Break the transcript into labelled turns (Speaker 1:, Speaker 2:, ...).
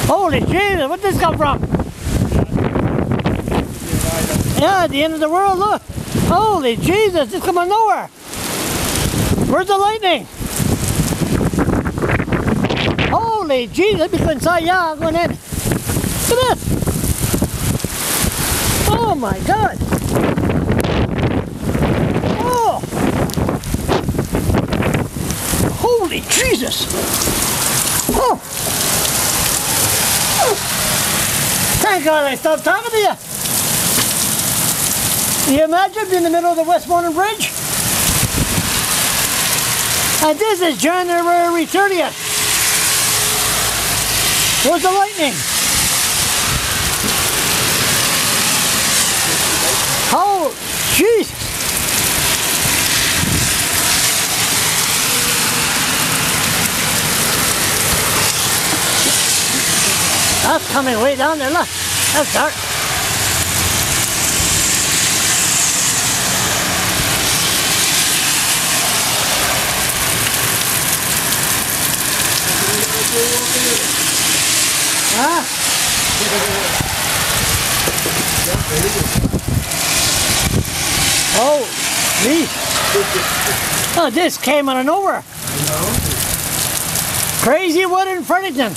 Speaker 1: Holy Jesus, where'd this come from? Yeah, the end of the world, look. Holy Jesus, it's coming nowhere. Where's the lightning? Holy Jesus, let me go inside. Yeah, I'm going in. Look at this. Oh my God. Oh. Holy Jesus. Oh. Thank God I stopped talking to you. Can you imagine being in the middle of the Westmoreland Bridge? And this is January 30th. Where's the lightning? Oh, Jesus. That's coming way down there, look. That's dark. Huh? Oh, me. Oh, this came out of nowhere. Crazy wood in Fredericton.